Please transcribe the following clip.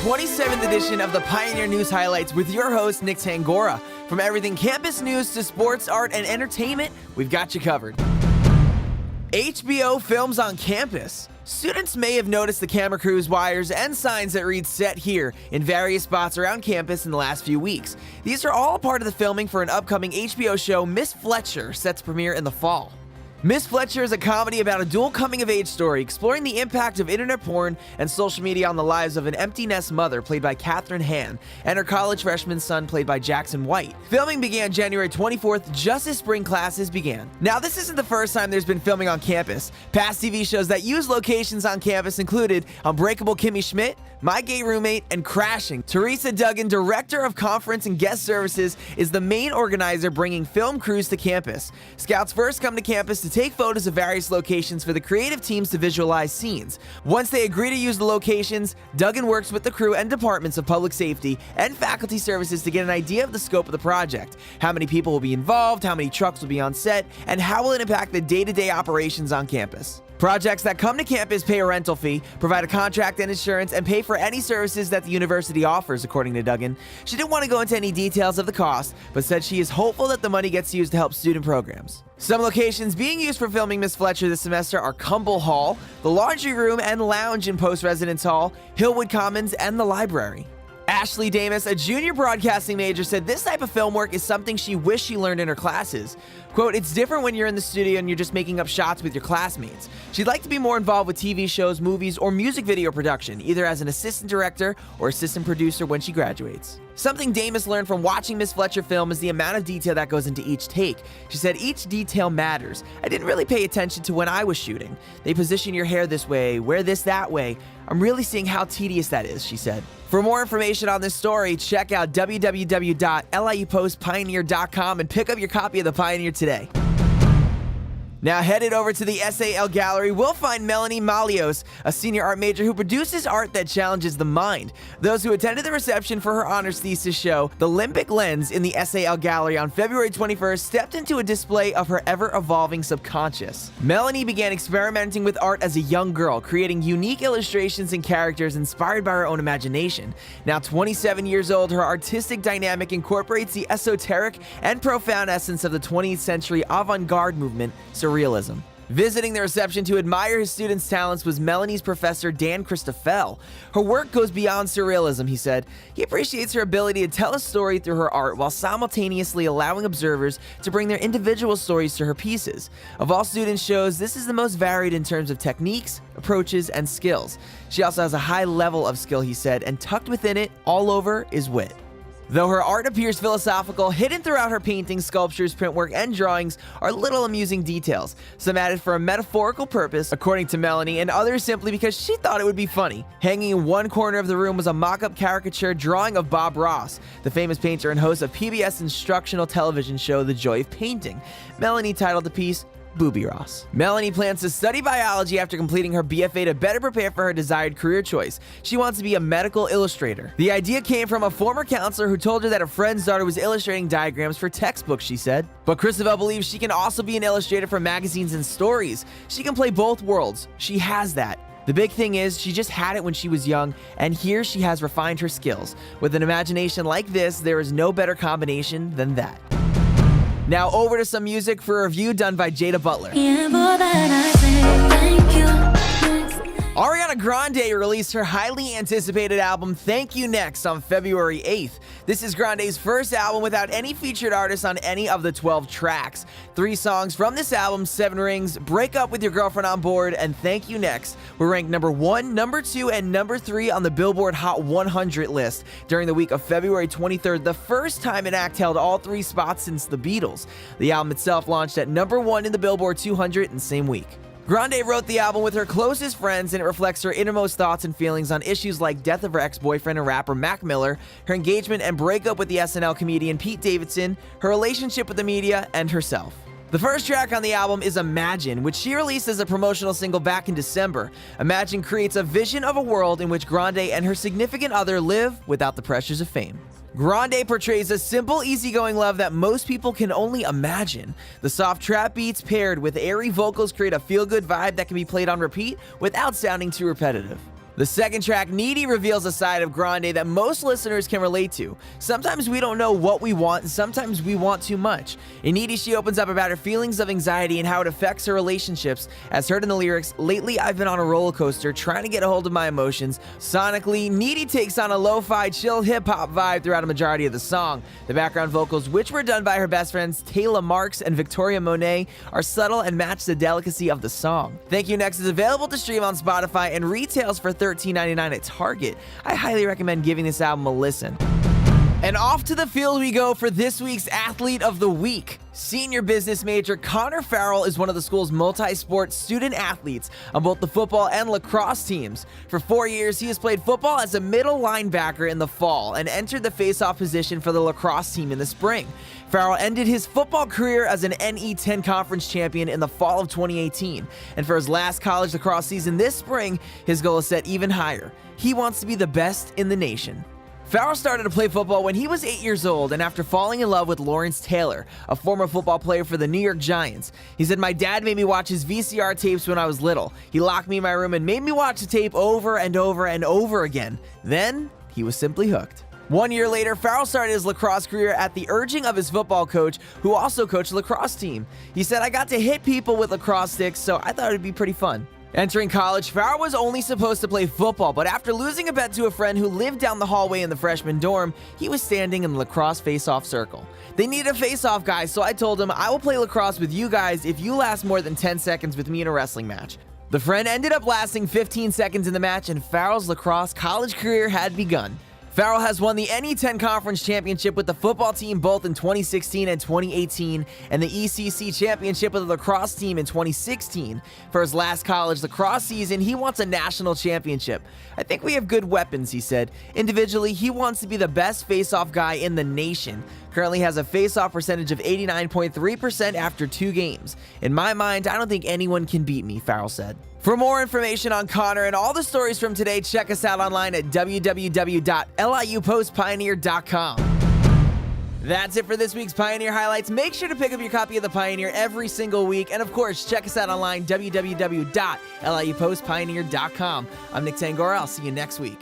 27th edition of the Pioneer News Highlights with your host, Nick Tangorra. From everything campus news to sports, art, and entertainment, we've got you covered. HBO films on campus. Students may have noticed the camera crews, wires, and signs that read "Set Here" in various spots around campus in the last few weeks. These are all part of the filming for an upcoming HBO show, Miss Fletcher, set to premiere in the fall. Miss Fletcher is a comedy about a dual coming-of-age story exploring the impact of internet porn and social media on the lives of an empty nest mother played by Katherine Hahn and her college freshman son played by Jackson White. Filming began January 24th, just as spring classes began. Now, this isn't the first time there's been filming on campus. Past TV shows that use locations on campus included Unbreakable Kimmy Schmidt, My Gay Roommate, and Crashing. Teresa Duggan, Director of Conference and Guest Services, is the main organizer bringing film crews to campus. Scouts first come to campus to take photos of various locations for the creative teams to visualize scenes. Once they agree to use the locations, Duggan works with the crew and departments of public safety and faculty services to get an idea of the scope of the project, how many people will be involved, how many trucks will be on set, and how will it impact the day-to-day operations on campus. Projects that come to campus pay a rental fee, provide a contract and insurance, and pay for any services that the university offers, according to Duggan. She didn't want to go into any details of the cost, but said she is hopeful that the money gets used to help student programs. Some locations being used for filming Miss Fletcher this semester are Cumble Hall, the laundry room and lounge in Post Residence Hall, Hillwood Commons, and the library. Ashley Damus, a junior broadcasting major, said this type of film work is something she wished she learned in her classes. Quote, "It's different when you're in the studio and you're just making up shots with your classmates. She'd like to be more involved with TV shows, movies, or music video production, either as an assistant director or assistant producer when she graduates." Something Damus learned from watching Miss Fletcher film is the amount of detail that goes into each take. She said, "Each detail matters. I didn't really pay attention to when I was shooting. They position your hair this way, wear this that way. I'm really seeing how tedious that is," she said. For more information on this story, check out www.liupostpioneer.com and pick up your copy of the Pioneer today. Now headed over to the S.A.L. gallery, we'll find Melanie Malios, a senior art major who produces art that challenges the mind. Those who attended the reception for her honors thesis show, The Limbic Lens, in the S.A.L. gallery on February 21st, stepped into a display of her ever-evolving subconscious. Melanie began experimenting with art as a young girl, creating unique illustrations and characters inspired by her own imagination. Now 27 years old, her artistic dynamic incorporates the esoteric and profound essence of the 20th century avant-garde movement, surrealism. Visiting the reception to admire his students' talents was Melanie's professor, Dan Christoffel. Her work goes beyond surrealism, he said. He appreciates her ability to tell a story through her art while simultaneously allowing observers to bring their individual stories to her pieces. Of all students' shows, this is the most varied in terms of techniques, approaches, and skills. She also has a high level of skill, he said, and tucked within it, all over, is wit. Though her art appears philosophical, hidden throughout her paintings, sculptures, printwork, and drawings are little amusing details. Some added for a metaphorical purpose, according to Melanie, and others simply because she thought it would be funny. Hanging in one corner of the room was a mock-up caricature drawing of Bob Ross, the famous painter and host of PBS instructional television show The Joy of Painting. Melanie titled the piece, Booby Ross. Melanie plans to study biology after completing her BFA to better prepare for her desired career choice. She wants to be a medical illustrator. The idea came from a former counselor who told her that a friend's daughter was illustrating diagrams for textbooks, she said. But Christoffel believes she can also be an illustrator for magazines and stories. She can play both worlds. She has that. The big thing is, she just had it when she was young, and here she has refined her skills. With an imagination like this, there is no better combination than that. Now over to some music for a review done by Jada Butler. Ariana Grande released her highly anticipated album Thank You Next on February 8th. This is Grande's first album without any featured artists on any of the 12 tracks. 3 songs from this album, 7 Rings, Break Up With Your Girlfriend on Board, and Thank You Next, were ranked number 1, number 2, and number 3 on the Billboard Hot 100 list during the week of February 23rd, the first time an act held all 3 spots since the Beatles. The album itself launched at number 1 in the Billboard 200 in the same week. Grande wrote the album with her closest friends, and it reflects her innermost thoughts and feelings on issues like death of her ex-boyfriend and rapper Mac Miller, her engagement and breakup with the SNL comedian Pete Davidson, her relationship with the media, and herself. The first track on the album is Imagine, which she released as a promotional single back in December. Imagine creates a vision of a world in which Grande and her significant other live without the pressures of fame. Grande portrays a simple, easygoing love that most people can only imagine. The soft trap beats paired with airy vocals create a feel-good vibe that can be played on repeat without sounding too repetitive. The second track, Needy, reveals a side of Grande that most listeners can relate to. Sometimes we don't know what we want, and sometimes we want too much. In Needy, she opens up about her feelings of anxiety and how it affects her relationships. As heard in the lyrics, "Lately I've been on a roller coaster trying to get a hold of my emotions." Sonically, Needy takes on a lo-fi, chill hip-hop vibe throughout a majority of the song. The background vocals, which were done by her best friends Taylor Marks and Victoria Monet, are subtle and match the delicacy of the song. Thank You Next is available to stream on Spotify and retails for $13.99 at Target. I highly recommend giving this album a listen. And off to the field we go for this week's Athlete of the Week. Senior business major Connor Farrell is one of the school's multi-sport student athletes on both the football and lacrosse teams. For 4 years, he has played football as a middle linebacker in the fall and entered the face-off position for the lacrosse team in the spring. Farrell ended his football career as an NE10 conference champion in the fall of 2018. And for his last college lacrosse season this spring, his goal is set even higher. He wants to be the best in the nation. Farrell started to play football when he was 8 years old and after falling in love with Lawrence Taylor, a former football player for the New York Giants. He said, "My dad made me watch his VCR tapes when I was little. He locked me in my room and made me watch the tape over and over and over again. Then, he was simply hooked." 1 year later, Farrell started his lacrosse career at the urging of his football coach, who also coached the lacrosse team. He said, "I got to hit people with lacrosse sticks, so I thought it'd be pretty fun." Entering college, Farrell was only supposed to play football, but after losing a bet to a friend who lived down the hallway in the freshman dorm, he was standing in the lacrosse face-off circle. They needed a face-off guy, so I told him, "I will play lacrosse with you guys if you last more than 10 seconds with me in a wrestling match." The friend ended up lasting 15 seconds in the match, and Farrell's lacrosse college career had begun. Farrell has won the NE10 Conference Championship with the football team both in 2016 and 2018, and the ECC Championship with the lacrosse team in 2016. For his last college lacrosse season, he wants a national championship. "I think we have good weapons," he said. Individually, he wants to be the best face-off guy in the nation. Currently has a face-off percentage of 89.3% after 2 games. "In my mind, I don't think anyone can beat me," Farrell said. For more information on Connor and all the stories from today, check us out online at www.liupostpioneer.com. That's it for this week's Pioneer Highlights. Make sure to pick up your copy of the Pioneer every single week. And of course, check us out online, www.liupostpioneer.com. I'm Nick Tangorra. I'll see you next week.